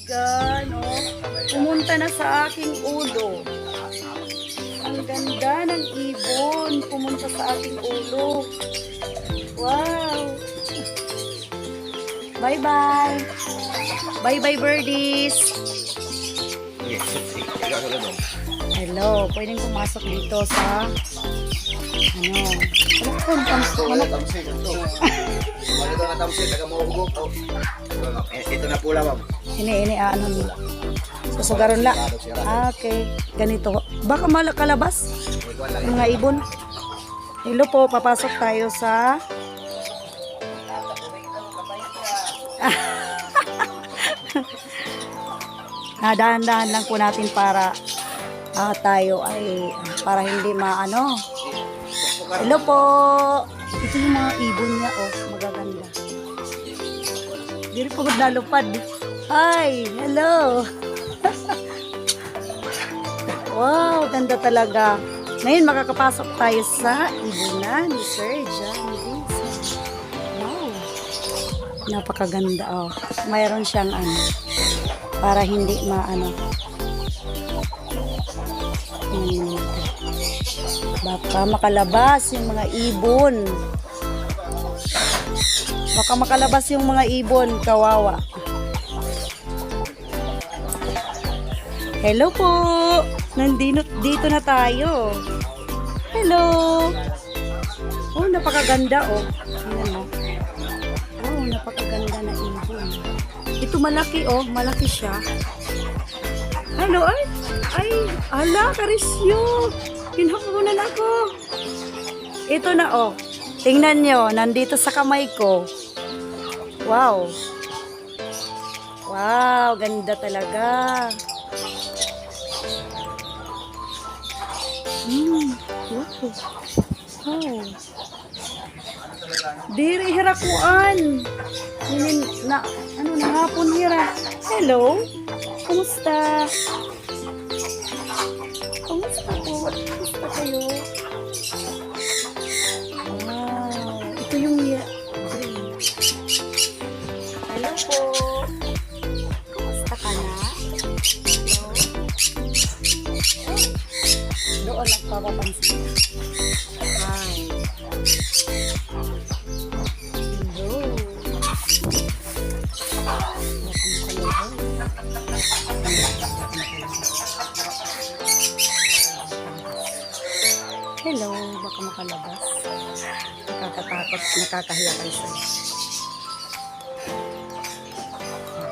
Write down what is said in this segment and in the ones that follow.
kaibigan, oh, pumunta na sa aking ulo. Ang ganda ng ibon, pumunta sa aking ulo. Wow! Bye-bye! Bye-bye, birdies! Hello, pwedeng pumasok dito sa Ito na pula, ma'am. Ini susugaron la. Okay, ganito. Baka kalabas yung mga ibon. Hello po, papasok tayo sa dahan-dahan lang po natin para tayo ay para hindi maano. Hello po. Ito yung mga ibon niya, oh, magaganda. Diri po nalupad. Hi, hello. Wow, ganda talaga. Ngayon makakapasok tayo sa ibunan ni Sir John Vincent. Wow. Napakaganda, oh. Mayroon siyang para hindi maano. Baka makalabas yung mga ibon. Baka makalabas yung mga ibon, kawawa. Hello po. Dito na tayo. Hello. Oh, napakaganda, oh. Ayan, oh. Oh, napakaganda na ibon. Ito malaki, oh. Malaki siya. Hello, ay, ala, karisyo. Pinapunan ako. Ito na, oh. Tingnan nyo, nandito sa kamay ko. Wow. Wow, ganda talaga. Wow. Wow. Diri hirakuan. Nahapon hira. Hello. Kumusta? Kumusta po? Kumusta kayo? Wow. Ito yung hello po. Kumusta ka na? Hello? Doon nagpapapansin. Hi. Hello. Hello, baka makalabas. Nakakatakot, nakakahiya kayo sa'yo.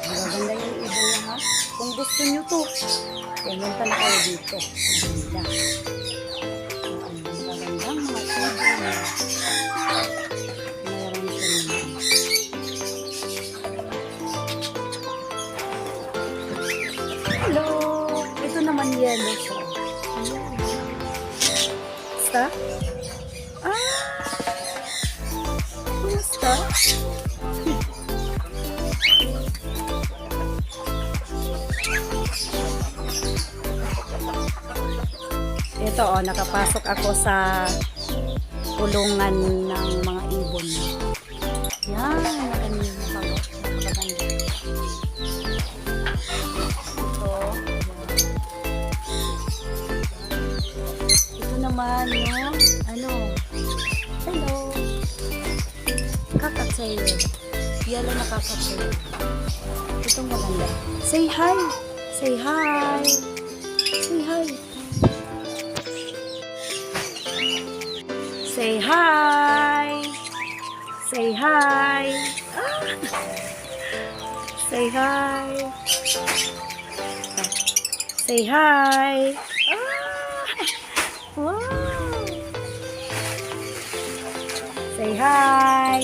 Magaganda yung ibon niya, ha? Kung gusto nyo to, pumunta na kayo dito. Maganda. Magandang mga ibon. Mayroon siya naman. Hello! Ito naman yellow siya. Kumusta? Kumusta? Ito, oh, nakapasok ako sa kulungan ng mga ibon. Yan, napakaganda. Ito naman yung hello, kakatsayo. Yellow na kakatsayo. Itong maganda. Say hi. Say hi. Say hi. Say hi. Say hi. Say hi. Say hi. Wow. Say hi.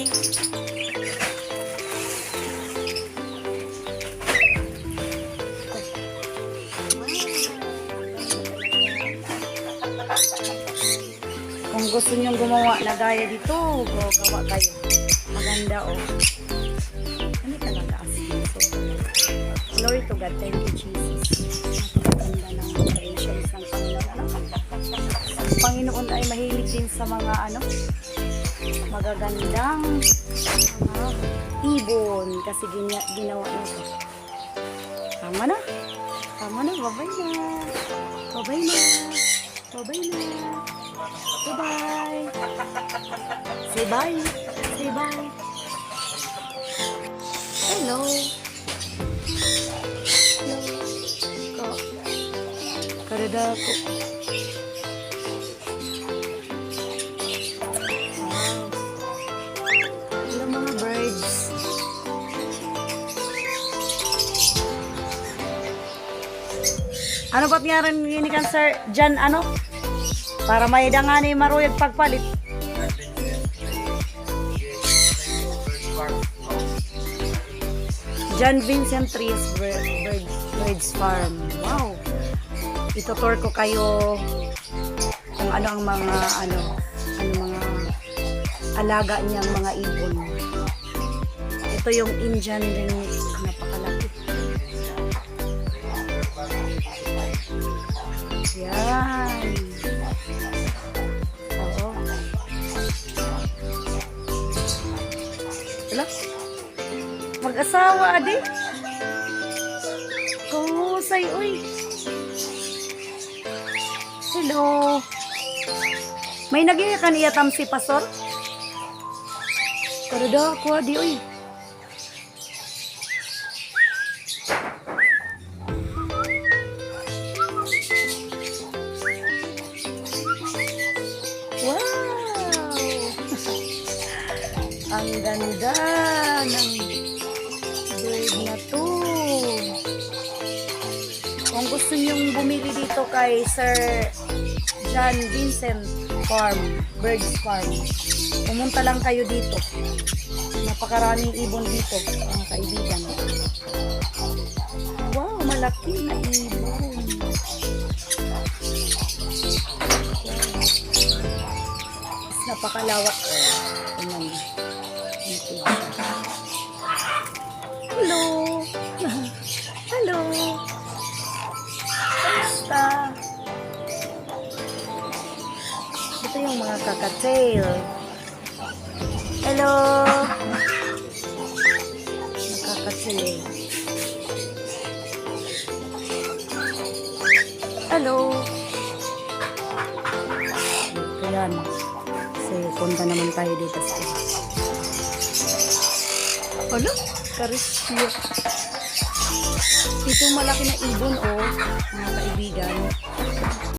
Kung gusto nyong gumawa na gaya dito, gawa kayo. Maganda, oh. Ano talaga asin? Glory to God. Thank you, Jesus. Maganda ng creations ng Panginoon. Ang Panginoon ay mahilig din sa mga magagandang mga ibon kasi ginawa nito. Tama na. Tama na. Bye-bye na. Bye-bye na. Bye-bye na. Bye-bye. Say bye. Say bye. Hello. Hello. Karada ko. Wow. Hello mga birds. Ano ba't nga rin yun kan sir? Diyan ano? Para may dangan ni maruyag pagpalit. John Vincent Trees Birds Farm. Wow. Itutur ko kayo kung ano ang mga mga alaga niyang mga ibon. Ito yung Indian ring, napakalaki. Yan. Oo. Wala. Mag-asawa, adi. Kuhusay, uy. Hello. May nagiyakan iyatam si Pastor? Karada ako, adi, uy. Wow! Ang ganda ng bird na to. Kung gusto nyong bumili dito kay Sir John Vincent Birds Farm, pumunta lang kayo dito. Napakaraming ibon dito, mga kaibigan. Wow, malaki na ibon. Napakalawak. Ayan. Hello. Hello. Kamusta? Ito yung mga kakatail. Hello. Kakatail. Hello. Ito yan. Kasi punta naman tayo dito sa ano? Karisyo. Ito malaki na ibon, oh, mga kaibigan.